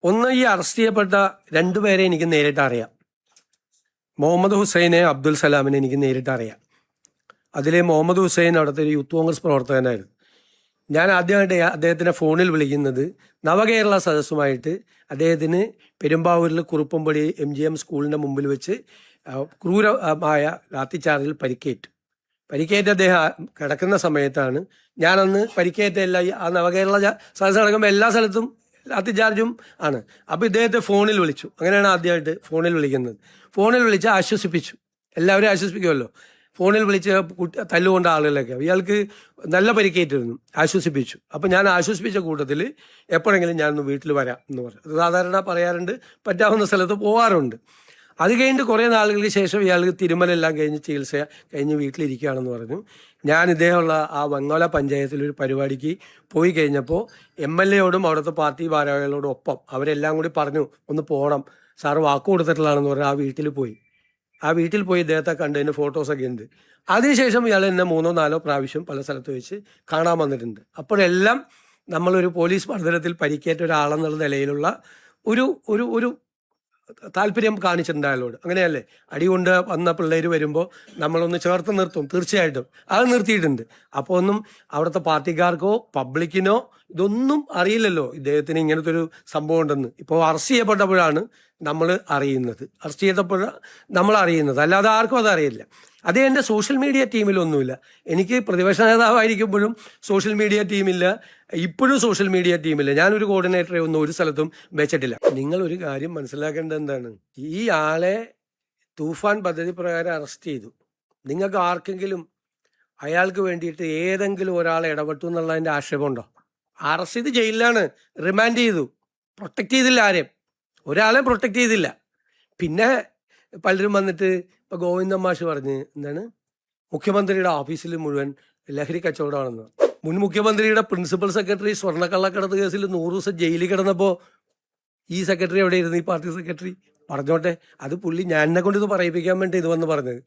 ഒന്ന്, ഈ അറസ്റ്റ് ചെയ്യപ്പെട്ട രണ്ടുപേരെ എനിക്ക് നേരിട്ട് അറിയാം. മുഹമ്മദ് ഹുസൈനെ, അബ്ദുൽ സലാമിനെ എനിക്ക് നേരിട്ട് അറിയാം. അതിൽ മുഹമ്മദ് ഹുസൈൻ അവിടുത്തെ ഒരു യൂത്ത് കോൺഗ്രസ് പ്രവർത്തകനായിരുന്നു. ഞാൻ ആദ്യമായിട്ട് അദ്ദേഹത്തിനെ ഫോണിൽ വിളിക്കുന്നത് നവകേരള സദസ്സുമായിട്ട് അദ്ദേഹത്തിന് പെരുമ്പാവൂരിൽ കുറുപ്പമ്പടി MGM സ്കൂളിൻ്റെ മുമ്പിൽ വെച്ച് ക്രൂരമായ ലാത്തിച്ചാർജിൽ പരിക്കേറ്റ് അദ്ദേഹം കിടക്കുന്ന സമയത്താണ്. ഞാനന്ന് പരിക്കേറ്റ ആ നവകേരള സദസ്സ് നടക്കുമ്പോൾ എല്ലാ സ്ഥലത്തും ലാത്തിച്ചാർജും ആണ്. അപ്പോൾ ഇദ്ദേഹത്തെ ഫോണിൽ വിളിച്ചു. അങ്ങനെയാണ് ആദ്യമായിട്ട് ഫോണിൽ വിളിക്കുന്നത്. ഫോണിൽ വിളിച്ച് ആശ്വസിപ്പിച്ചു. എല്ലാവരും ആശ്വസിപ്പിക്കുമല്ലോ. ഫോണിൽ വിളിച്ച് തല്ലുകൊണ്ട ആളുകളൊക്കെ ഇയാൾക്ക് നല്ല പരിക്കേറ്റിരുന്നു. ആശ്വസിപ്പിച്ചു. അപ്പം ഞാൻ ആശ്വസിപ്പിച്ച കൂട്ടത്തിൽ എപ്പോഴെങ്കിലും ഞാനൊന്ന് വീട്ടിൽ വരാം എന്ന് പറഞ്ഞു. സാധാരണ പറയാറുണ്ട്, പറ്റാവുന്ന സ്ഥലത്ത് പോകാറുണ്ട്. അത് കഴിഞ്ഞിട്ട് കുറേ നാളുകൾക്ക് ശേഷം ഇയാൾക്ക് തിരുമലെല്ലാം കഴിഞ്ഞ് ചികിത്സ കഴിഞ്ഞ് വീട്ടിലിരിക്കുകയാണെന്ന് പറഞ്ഞു. ഞാൻ ഇദ്ദേഹമുള്ള ആ വെങ്ങോല പഞ്ചായത്തിലൊരു പരിപാടിക്ക് പോയി കഴിഞ്ഞപ്പോൾ MLA-യോടും അവിടുത്തെ പാർട്ടി ഭാരവാഹികളോടും ഒപ്പം അവരെല്ലാം കൂടി പറഞ്ഞു ഒന്ന് പോകണം, സാറ് വാക്ക് കൊടുത്തിട്ടുള്ളതാണെന്ന് പറഞ്ഞാൽ ആ വീട്ടിൽ പോയി ഇദ്ദേഹത്തെ കണ്ടതിന് ഫോട്ടോസൊക്കെ ഉണ്ട്. അതിനുശേഷം ഇയാൾ എന്നെ 3 or 4 പ്രാവശ്യം പല സ്ഥലത്ത് വെച്ച് കാണാൻ വന്നിട്ടുണ്ട്. അപ്പോഴെല്ലാം നമ്മളൊരു പോലീസ് മർദ്ദനത്തിൽ പരിക്കേറ്റ ഒരാളെന്നുള്ള നിലയിലുള്ള ഒരു ഒരു ഒരു താല്പര്യം കാണിച്ചിട്ടുണ്ട് അയാളോട്. അങ്ങനെയല്ലേ? അടികൊണ്ട് വന്ന പിള്ളേർ വരുമ്പോൾ നമ്മളൊന്ന് ചേർത്ത് നിർത്തും, തീർച്ചയായിട്ടും അത് നിർത്തിയിട്ടുണ്ട്. അപ്പോൾ ഒന്നും അവിടുത്തെ പാർട്ടിക്കാർക്കോ പബ്ലിക്കിനോ ഇതൊന്നും അറിയില്ലല്ലോ ഇദ്ദേഹത്തിന് ഇങ്ങനത്തെ ഒരു സംഭവം ഉണ്ടെന്ന്. ഇപ്പോൾ അറസ്റ്റ് ചെയ്യപ്പെട്ടപ്പോഴാണ് നമ്മൾ അറിയുന്നത്. അല്ലാതെ ആർക്കും അത് അറിയില്ല. അത് എൻ്റെ സോഷ്യൽ മീഡിയ ടീമിലൊന്നുമില്ല. എനിക്ക് പ്രതിപക്ഷ നേതാവായിരിക്കുമ്പോഴും സോഷ്യൽ മീഡിയ ടീമില്ല, ഇപ്പോഴും സോഷ്യൽ മീഡിയ ടീമില്ല. ഞാനൊരു കോർഡിനേറ്ററെ ഒന്നും ഒരു സ്ഥലത്തും വെച്ചിട്ടില്ല. നിങ്ങളൊരു കാര്യം മനസ്സിലാക്കേണ്ടത് എന്താണ്, ഈ ആളെ തൂഫാൻ പദ്ധതി പ്രകാരം അറസ്റ്റ് ചെയ്തു. നിങ്ങൾക്ക് ആർക്കെങ്കിലും അയാൾക്ക് വേണ്ടിയിട്ട് ഏതെങ്കിലും ഒരാളെ ഇടപെട്ടു എന്നുള്ളതിൻ്റെ ആക്ഷേപമുണ്ടോ? അറസ്റ്റ് ചെയ്ത് ജയിലിലാണ്, റിമാൻഡ് ചെയ്തു, പ്രൊട്ടക്റ്റ് ചെയ്തില്ല, ഒരാളെ പ്രൊട്ടക്റ്റ് ചെയ്തില്ല. പിന്നെ പലരും വന്നിട്ട് ഇപ്പൊ ഗോവിന്ദൻ മാഷ് പറഞ്ഞ് എന്താണ്, മുഖ്യമന്ത്രിയുടെ ഓഫീസിൽ മുഴുവൻ ലഹരി കച്ചവടമാണെന്ന്. മുൻ മുഖ്യമന്ത്രിയുടെ പ്രിൻസിപ്പൽ സെക്രട്ടറി സ്വർണ്ണക്കള്ളക്കടത്ത് കേസിൽ 100 ദിവസം ജയിലിൽ കിടന്നപ്പോൾ ഈ സെക്രട്ടറി എവിടെയായിരുന്നു? ഈ പാർട്ടി സെക്രട്ടറി പറഞ്ഞോട്ടെ. അത് പുള്ളി ഞാൻ എന്നെ കൊണ്ട് ഇത് പറയിപ്പിക്കാൻ വേണ്ടി ഇത് വന്ന് പറഞ്ഞത്.